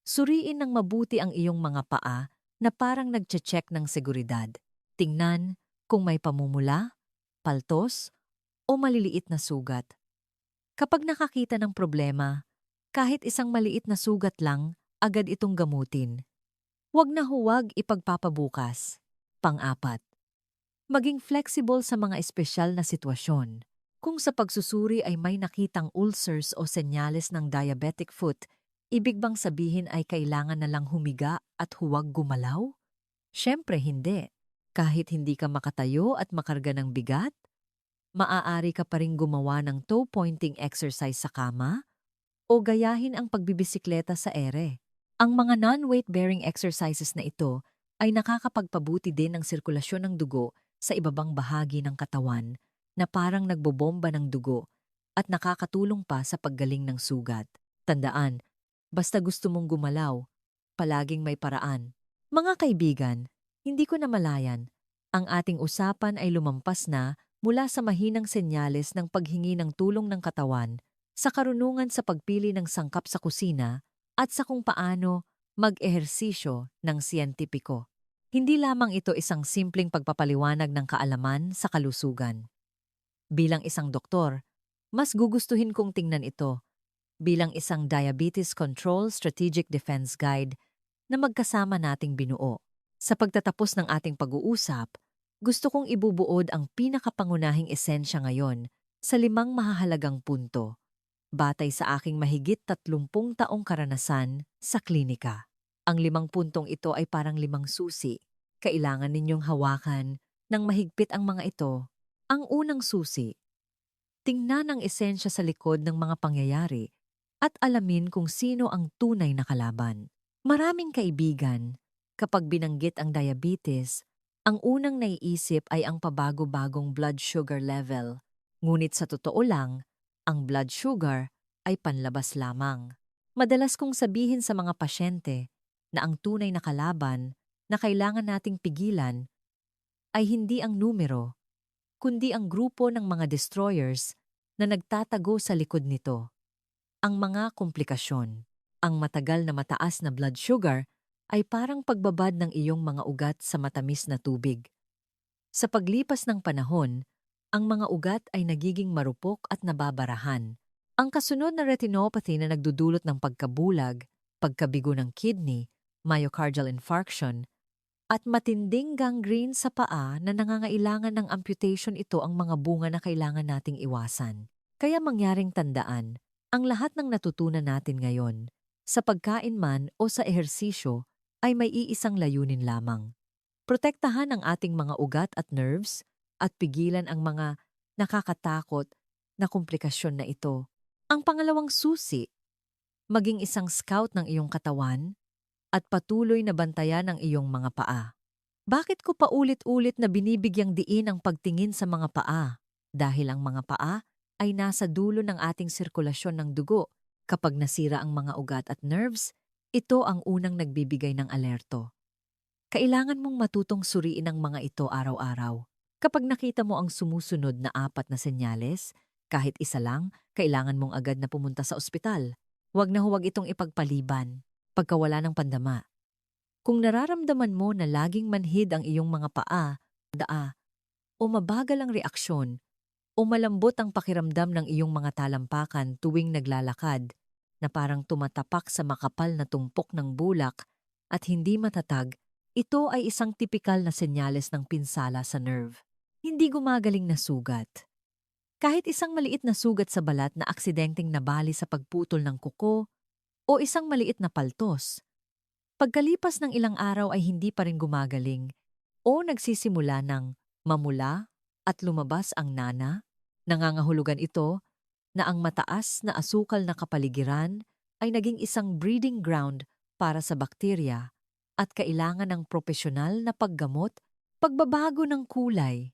suriin ng mabuti ang iyong mga paa na parang nagche-check ng seguridad. Tingnan kung may pamumula, paltos, o maliliit na sugat. Kapag nakakita ng problema, kahit isang maliit na sugat lang, agad itong gamutin. Huwag na huwag ipagpapabukas. Pang-apat, maging flexible sa mga espesyal na sitwasyon. Kung sa pagsusuri ay may nakitang ulcers o senyales ng diabetic foot, ibig bang sabihin ay kailangan na lang humiga at huwag gumalaw? Siyempre hindi. Kahit hindi ka makatayo at makarga ng bigat, maaari ka pa ring gumawa ng toe-pointing exercise sa kama o gayahin ang pagbibisikleta sa ere. Ang mga non-weight-bearing exercises na ito ay nakakapagpabuti din ng sirkulasyon ng dugo sa ibabang bahagi ng katawan na parang nagbobomba ng dugo at nakakatulong pa sa paggaling ng sugat. Tandaan, basta gusto mong gumalaw, palaging may paraan. Mga kaibigan, hindi ko namalayan, ang ating usapan ay lumampas na mula sa mahinang senyales ng paghingi ng tulong ng katawan sa karunungan sa pagpili ng sangkap sa kusina at sa kung paano mag-ehersisyo ng siyentipiko. Hindi lamang ito isang simpleng pagpapaliwanag ng kaalaman sa kalusugan. Bilang isang doktor, mas gugustuhin kong tingnan ito bilang isang Diabetes Control Strategic Defense Guide na magkasama nating binuo. Sa pagtatapos ng ating pag-uusap, gusto kong ibubuod ang pinakapangunahing esensya ngayon sa 5 mahahalagang punto, batay sa aking mahigit 30 taong karanasan sa klinika. Ang 5 puntong ito ay parang 5 susi. Kailangan ninyong hawakan ng mahigpit ang mga ito. Ang unang susi, tingnan ang esensya sa likod ng mga pangyayari at alamin kung sino ang tunay na kalaban. Maraming kaibigan, kapag binanggit ang diabetes, ang unang naiisip ay ang pabago-bagong blood sugar level. Ngunit sa totoo lang, ang blood sugar ay panlabas lamang. Madalas kong sabihin sa mga pasyente na ang tunay na kalaban na kailangan nating pigilan ay hindi ang numero, kundi ang grupo ng mga destroyers na nagtatago sa likod nito. Ang mga komplikasyon. Ang matagal na mataas na blood sugar ay parang pagbabad ng iyong mga ugat sa matamis na tubig. Sa paglipas ng panahon, ang mga ugat ay nagiging marupok at nababarahan. Ang kasunod na retinopathy na nagdudulot ng pagkabulag, pagkabigo ng kidney, myocardial infarction, at matinding gangrene sa paa na nangangailangan ng amputation, ito ang mga bunga na kailangan nating iwasan. Kaya mangyaring tandaan, ang lahat ng natutunan natin ngayon, sa pagkain man o sa ehersisyo, ay may iisang layunin lamang. Protektahan ang ating mga ugat at nerves at pigilan ang mga nakakatakot na komplikasyon na ito. Ang pangalawang susi, maging isang scout ng iyong katawan at patuloy na bantayan ang iyong mga paa. Bakit ko paulit-ulit na binibigyang diin ang pagtingin sa mga paa? Dahil ang mga paa ay nasa dulo ng ating sirkulasyon ng dugo. Kapag nasira ang mga ugat at nerves, ito ang unang nagbibigay ng alerto. Kailangan mong matutong suriin ang mga ito araw-araw. Kapag nakita mo ang sumusunod na 4 na senyales, kahit isa lang, kailangan mong agad na pumunta sa ospital. Huwag na huwag itong ipagpaliban. Pagkawala ng pandama. Kung nararamdaman mo na laging manhid ang iyong mga paa, o mabagal ang reaksyon, o malambot ang pakiramdam ng iyong mga talampakan tuwing naglalakad, na parang tumatapak sa makapal na tumpok ng bulak at hindi matatag, ito ay isang tipikal na senyales ng pinsala sa nerve. Hindi gumagaling na sugat. Kahit isang maliit na sugat sa balat na aksidenteng nabali sa pagputol ng kuko o isang maliit na paltos, pagkalipas ng ilang araw ay hindi pa rin gumagaling o nagsisimula ng mamula at lumabas ang nana, nangangahulugan ito na ang mataas na asukal na kapaligiran ay naging isang breeding ground para sa bakterya at kailangan ng propesyonal na paggamot, pagbabago ng kulay.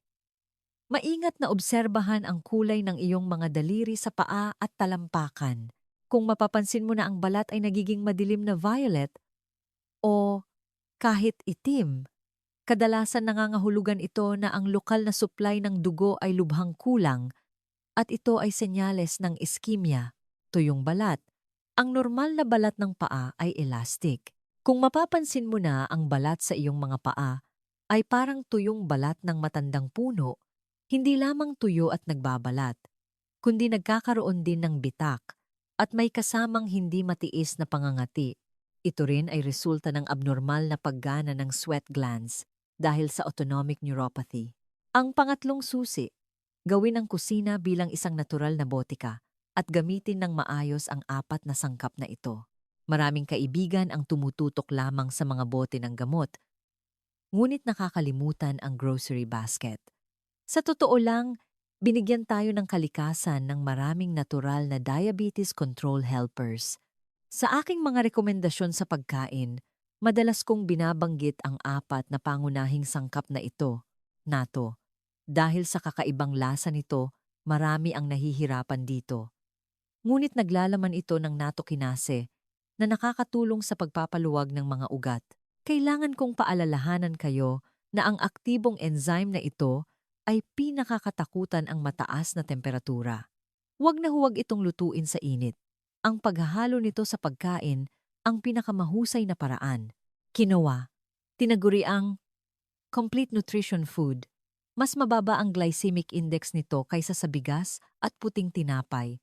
Maingat na obserbahan ang kulay ng iyong mga daliri sa paa at talampakan. Kung mapapansin mo na ang balat ay nagiging madilim na violet o kahit itim, kadalasan nangangahulugan ito na ang lokal na supply ng dugo ay lubhang kulang at ito ay senyales ng iskemia, tuyong balat. Ang normal na balat ng paa ay elastic. Kung mapapansin mo na ang balat sa iyong mga paa ay parang tuyong balat ng matandang puno, hindi lamang tuyo at nagbabalat, kundi nagkakaroon din ng bitak at may kasamang hindi matiis na pangangati. Ito rin ay resulta ng abnormal na paggana ng sweat glands dahil sa autonomic neuropathy. Ang pangatlong susi, gawin ang kusina bilang isang natural na botika at gamitin ng maayos ang 4 na sangkap na ito. Maraming kaibigan ang tumututok lamang sa mga bote ng gamot, ngunit nakakalimutan ang grocery basket. Sa totoo lang, binigyan tayo ng kalikasan ng maraming natural na diabetes control helpers. Sa aking mga rekomendasyon sa pagkain, madalas kong binabanggit ang 4 na pangunahing sangkap na ito, nato. Dahil sa kakaibang lasa nito, marami ang nahihirapan dito. Ngunit naglalaman ito ng nattokinase na nakakatulong sa pagpapaluwag ng mga ugat. Kailangan kong paalalahanan kayo na ang aktibong enzyme na ito ay pinakakatakutan ang mataas na temperatura. Huwag na huwag itong lutuin sa init. Ang paghahalo nito sa pagkain ang pinakamahusay na paraan. Quinoa, tinaguriang complete nutrition food. Mas mababa ang glycemic index nito kaysa sa bigas at puting tinapay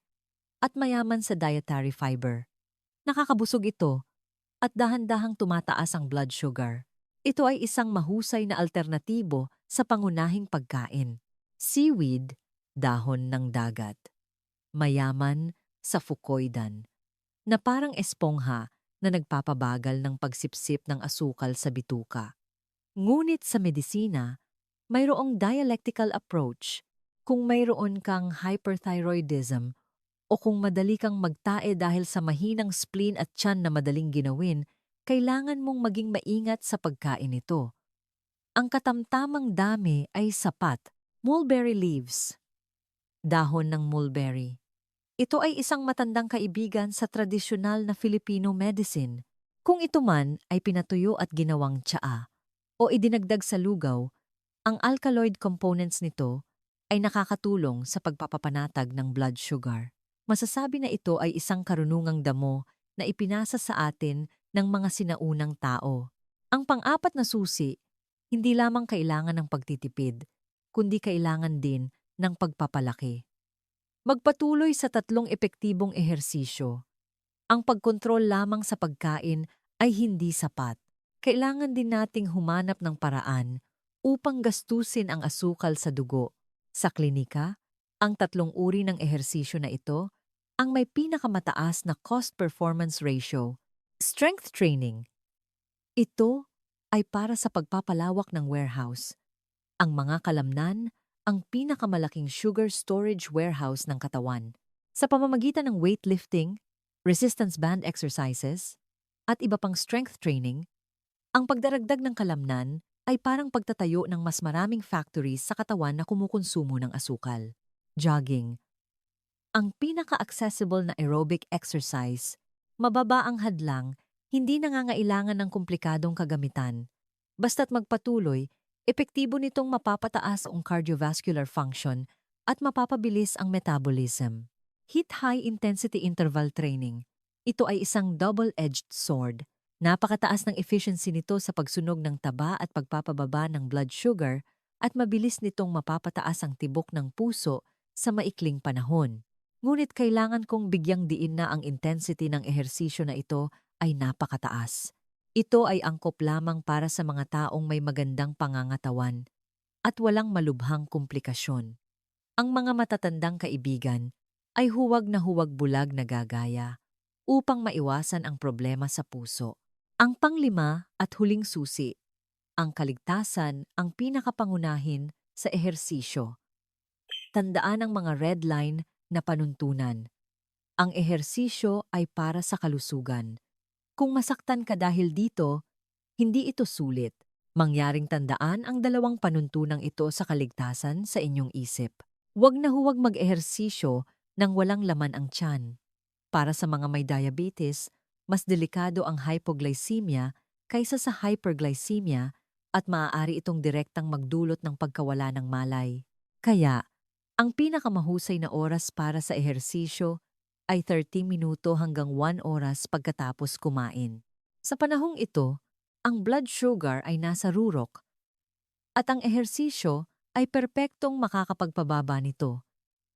at mayaman sa dietary fiber. Nakakabusog ito at dahan-dahang tumataas ang blood sugar. Ito ay isang mahusay na alternatibo sa pangunahing pagkain. Seaweed, dahon ng dagat. Mayaman sa fucoidan, na parang espongha na nagpapabagal ng pagsipsip ng asukal sa bituka. Ngunit sa medisina, mayroong dialectical approach. Kung mayroon kang hyperthyroidism o kung madali kang magtae dahil sa mahinang spleen at tiyan na madaling ginawin, kailangan mong maging maingat sa pagkain nito. Ang katamtamang dami ay sapat. Mulberry leaves. Dahon ng mulberry. Ito ay isang matandang kaibigan sa tradisyonal na Filipino medicine. Kung ito man ay pinatuyo at ginawang tsaa o idinagdag sa lugaw, ang alkaloid components nito ay nakakatulong sa pagpapapanatag ng blood sugar. Masasabi na ito ay isang karunungang damo na ipinasa sa atin ng mga sinaunang tao. Ang pang-4 na susi, hindi lamang kailangan ng pagtitipid, kundi kailangan din ng pagpapalaki. Magpatuloy sa 3 epektibong ehersisyo. Ang pagkontrol lamang sa pagkain ay hindi sapat. Kailangan din nating humanap ng paraan upang gastusin ang asukal sa dugo. Sa klinika, ang 3 uri ng ehersisyo na ito ang may pinakamataas na cost-performance ratio. Strength training. Ito ay para sa pagpapalawak ng warehouse. Ang mga kalamnan, ang pinakamalaking sugar storage warehouse ng katawan. Sa pamamagitan ng weightlifting, resistance band exercises, at iba pang strength training, ang pagdaragdag ng kalamnan ay parang pagtatayo ng mas maraming factories sa katawan na kumukonsumo ng asukal. Jogging. Ang pinaka-accessible na aerobic exercise, mababa ang hadlang, hindi nangangailangan ng komplikadong kagamitan. Basta't magpatuloy, epektibo nitong mapapataas ang cardiovascular function at mapapabilis ang metabolism. HIIT high-intensity interval training. Ito ay isang double-edged sword. Napakataas ng efficiency nito sa pagsunog ng taba at pagpapababa ng blood sugar at mabilis nitong mapapataas ang tibok ng puso sa maikling panahon. Ngunit kailangan kong bigyang diin na ang intensity ng ehersisyo na ito ay napakataas. Ito ay angkop lamang para sa mga taong may magandang pangangatawan at walang malubhang komplikasyon. Ang mga matatandang kaibigan ay huwag na huwag bulag na gagaya upang maiwasan ang problema sa puso. Ang panglima at huling susi, ang kaligtasan ang pinakapangunahin sa ehersisyo. Tandaan ang mga red line na panuntunan. Ang ehersisyo ay para sa kalusugan. Kung masaktan ka dahil dito, hindi ito sulit. Mangyaring tandaan ang dalawang panuntunang ito sa kaligtasan sa inyong isip. Huwag na huwag mag-ehersisyo nang walang laman ang tiyan. Para sa mga may diabetes, mas delikado ang hypoglycemia kaysa sa hyperglycemia at maaari itong direktang magdulot ng pagkawala ng malay. Kaya, ang pinakamahusay na oras para sa ehersisyo ay 30 minuto hanggang 1 oras pagkatapos kumain. Sa panahong ito, ang blood sugar ay nasa rurok at ang ehersisyo ay perpektong makakapagpababa nito.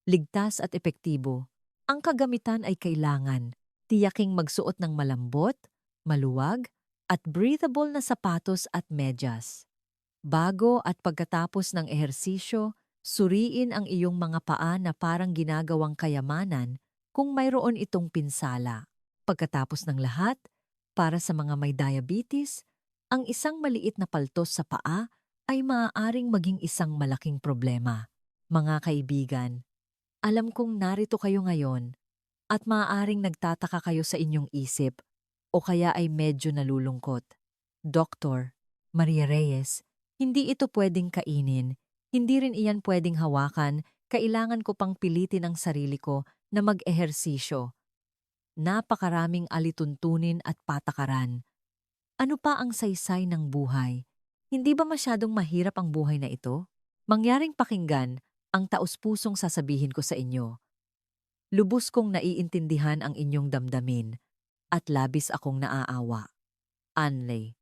Ligtas at epektibo. Ang kagamitan ay kailangan tiyaking magsuot ng malambot, maluwag, at breathable na sapatos at medyas. Bago at pagkatapos ng ehersisyo, suriin ang iyong mga paa na parang ginagawang kayamanan kung mayroon itong pinsala. Pagkatapos ng lahat, para sa mga may diabetes, ang isang maliit na paltos sa paa ay maaaring maging isang malaking problema. Mga kaibigan, alam kong narito kayo ngayon at maaaring nagtataka kayo sa inyong isip o kaya ay medyo nalulungkot. Dr. Maria Reyes, hindi ito pwedeng kainin, hindi rin iyan pwedeng hawakan, kailangan ko pang pilitin ang sarili ko na mag-ehersisyo. Napakaraming alituntunin at patakaran. Ano pa ang saysay ng buhay? Hindi ba masyadong mahirap ang buhay na ito? Mangyaring pakinggan ang taus-pusong sasabihin ko sa inyo. Lubos kong naiintindihan ang inyong damdamin at labis akong naaawa. Anley,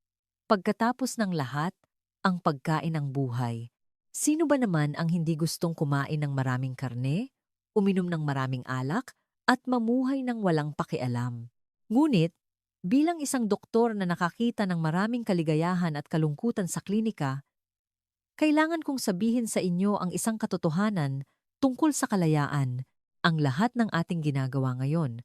pagkatapos ng lahat, ang pagkain ng buhay. Sino ba naman ang hindi gustong kumain ng maraming karne, uminom ng maraming alak, at mamuhay ng walang pakialam? Ngunit, bilang isang doktor na nakakita ng maraming kaligayahan at kalungkutan sa klinika, kailangan kong sabihin sa inyo ang isang katotohanan tungkol sa kalayaan. Ang lahat ng ating ginagawa ngayon,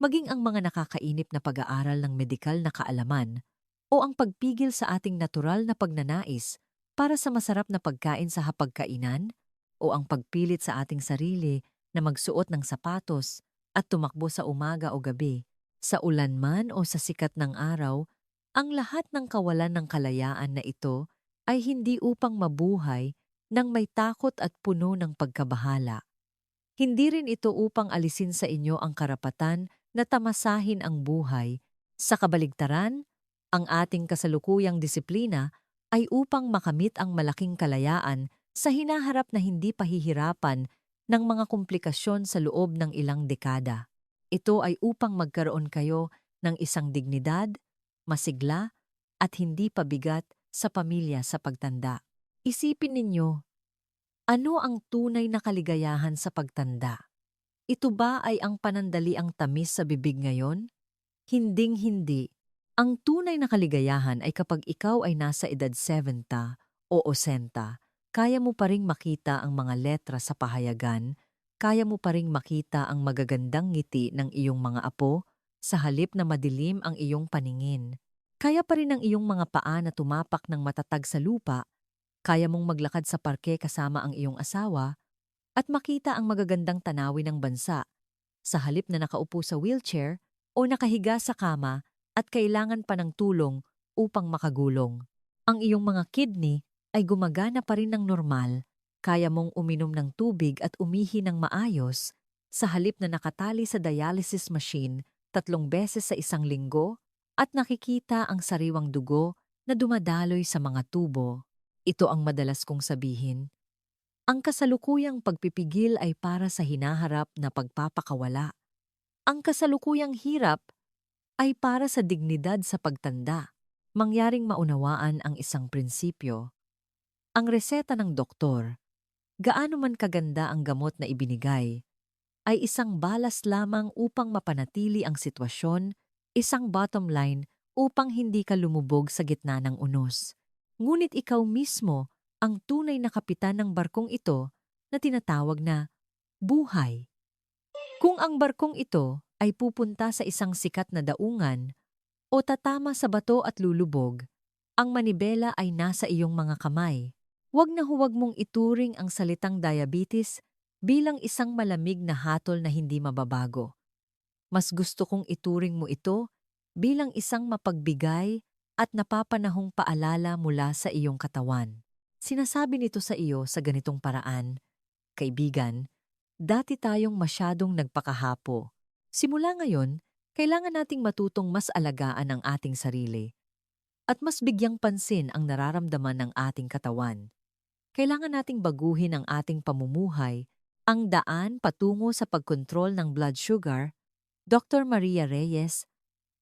maging ang mga nakakainip na pag-aaral ng medikal na kaalaman o ang pagpigil sa ating natural na pagnanais para sa masarap na pagkain sa hapagkainan o ang pagpilit sa ating sarili na magsuot ng sapatos at tumakbo sa umaga o gabi, sa ulan man o sa sikat ng araw, ang lahat ng kawalan ng kalayaan na ito ay hindi upang mabuhay ng may takot at puno ng pagkabahala. Hindi rin ito upang alisin sa inyo ang karapatan na tamasahin ang buhay. Sa kabaligtaran, ang ating kasalukuyang disiplina ay upang makamit ang malaking kalayaan sa hinaharap na hindi pahihirapan ng mga komplikasyon sa loob ng ilang dekada. Ito ay upang magkaroon kayo ng isang dignidad, masigla, at hindi pabigat sa pamilya sa pagtanda. Isipin ninyo, ano ang tunay na kaligayahan sa pagtanda? Ito ba ay ang panandaliang tamis sa bibig ngayon? Hinding-hindi. Ang tunay na kaligayahan ay kapag ikaw ay nasa edad 70 o 80, kaya mo pa ring makita ang mga letra sa pahayagan, kaya mo pa ring makita ang magagandang ngiti ng iyong mga apo sa halip na madilim ang iyong paningin. Kaya pa rin ang iyong mga paa na tumapak ng matatag sa lupa, kaya mong maglakad sa parke kasama ang iyong asawa at makita ang magagandang tanawin ng bansa sa halip na nakaupo sa wheelchair o nakahiga sa kama at kailangan pa ng tulong upang makagulong. Ang iyong mga kidney ay gumagana pa rin ng normal, kaya mong uminom ng tubig at umihi ng maayos sa halip na nakatali sa dialysis machine 3 beses sa isang linggo at nakikita ang sariwang dugo na dumadaloy sa mga tubo. Ito ang madalas kong sabihin. Ang kasalukuyang pagpipigil ay para sa hinaharap na pagpapakawala. Ang kasalukuyang hirap ay para sa dignidad sa pagtanda. Mangyaring maunawaan ang isang prinsipyo. Ang reseta ng doktor, gaano man kaganda ang gamot na ibinigay, ay isang balas lamang upang mapanatili ang sitwasyon, isang bottom line upang hindi ka lumubog sa gitna ng unos. Ngunit ikaw mismo ang tunay na kapitan ng barkong ito na tinatawag na buhay. Kung ang barkong ito ay pupunta sa isang sikat na daungan o tatama sa bato at lulubog, ang manibela ay nasa iyong mga kamay. Huwag mong ituring ang salitang diabetes bilang isang malamig na hatol na hindi mababago. Mas gusto kong ituring mo ito bilang isang mapagbigay at napapanahong paalala mula sa iyong katawan. Sinasabi nito sa iyo sa ganitong paraan, kaibigan, dati tayong masyadong nagpakahapo. Simula ngayon, kailangan nating matutong mas alagaan ang ating sarili at mas bigyang pansin ang nararamdaman ng ating katawan. Kailangan nating baguhin ang ating pamumuhay, ang daan patungo sa pagkontrol ng blood sugar. Dr. Maria Reyes,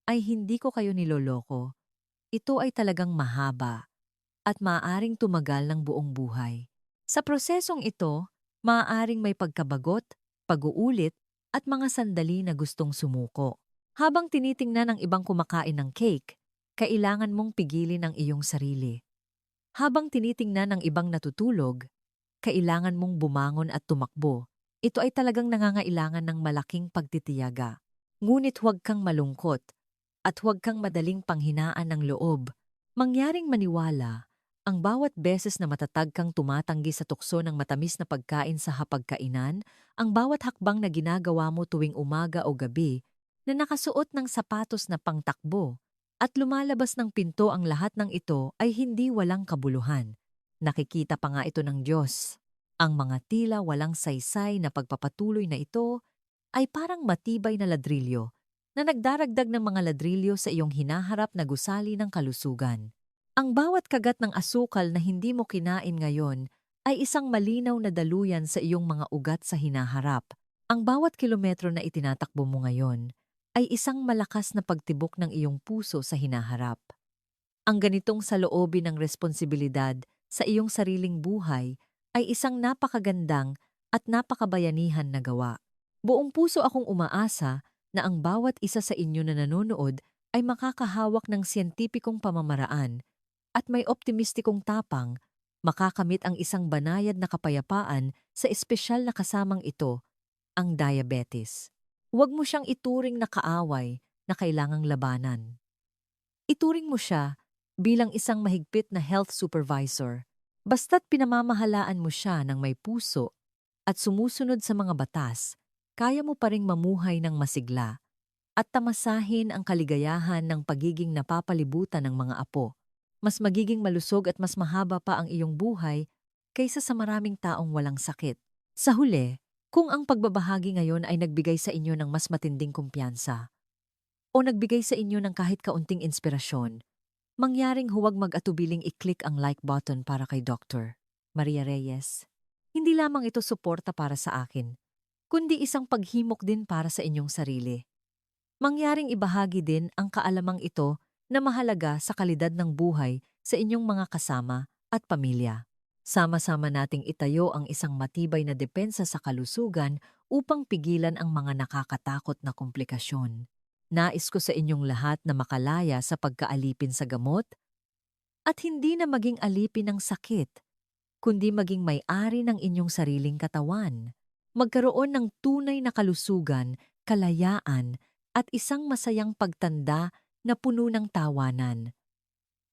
ay hindi ko kayo niloloko. Ito ay talagang mahaba at maaaring tumagal ng buong buhay. Sa prosesong ito, maaaring may pagkabagot, pag-uulit, at mga sandali na gustong sumuko. Habang tinitingnan ng ibang kumakain ng cake, kailangan mong pigilin ang iyong sarili. Habang tinitingnan ng ibang natutulog, kailangan mong bumangon at tumakbo. Ito ay talagang nangangailangan ng malaking pagtitiyaga. Ngunit huwag kang malungkot at huwag kang madaling panghinaan ng loob. Mangyaring maniwala, ang bawat beses na matatag kang tumatanggi sa tukso ng matamis na pagkain sa hapagkainan, ang bawat hakbang na ginagawa mo tuwing umaga o gabi, na nakasuot ng sapatos na pangtakbo, at lumalabas ng pinto, ang lahat ng ito ay hindi walang kabuluhan. Nakikita pa nga ito ng Diyos. Ang mga tila walang saysay na pagpapatuloy na ito ay parang matibay na ladrilyo na nagdaragdag ng mga ladrilyo sa iyong hinaharap na gusali ng kalusugan. Ang bawat kagat ng asukal na hindi mo kinain ngayon ay isang malinaw na daluyan sa iyong mga ugat sa hinaharap. Ang bawat kilometro na itinatakbo mo ngayon ay isang malakas na pagtibok ng iyong puso sa hinaharap. Ang ganitong saloobin ng responsibilidad sa iyong sariling buhay ay isang napakagandang at napakabayanihan na gawa. Buong puso akong umaasa na ang bawat isa sa inyo na nanonood ay makakahawak ng siyentipikong pamamaraan at may optimistikong tapang, makakamit ang isang banayad na kapayapaan sa espesyal na kasamang ito, ang diabetes. Huwag mo siyang ituring na kaaway na kailangang labanan. Ituring mo siya bilang isang mahigpit na health supervisor. Basta't pinamamahalaan mo siya ng may puso at sumusunod sa mga batas, kaya mo pa ring mamuhay ng masigla at tamasahin ang kaligayahan ng pagiging napapalibutan ng mga apo. Mas magiging malusog at mas mahaba pa ang iyong buhay kaysa sa maraming taong walang sakit. Sa huli, kung ang pagbabahagi ngayon ay nagbigay sa inyo ng mas matinding kumpiyansa o nagbigay sa inyo ng kahit kaunting inspirasyon, mangyaring huwag mag-atubiling i-click ang like button para kay Dr. Maria Reyes. Hindi lamang ito suporta para sa akin, kundi isang paghimok din para sa inyong sarili. Mangyaring ibahagi din ang kaalamang ito na mahalaga sa kalidad ng buhay sa inyong mga kasama at pamilya. Sama-sama nating itayo ang isang matibay na depensa sa kalusugan upang pigilan ang mga nakakatakot na komplikasyon. Nais ko sa inyong lahat na makalaya sa pagkaalipin sa gamot at hindi na maging alipin ng sakit, kundi maging may-ari ng inyong sariling katawan. Magkaroon ng tunay na kalusugan, kalayaan, at isang masayang pagtanda na puno ng tawanan.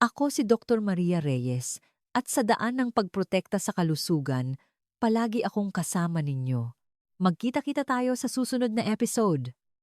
Ako si Dr. Maria Reyes at sa daan ng pagprotekta sa kalusugan, palagi akong kasama ninyo. Magkita-kita tayo sa susunod na episode.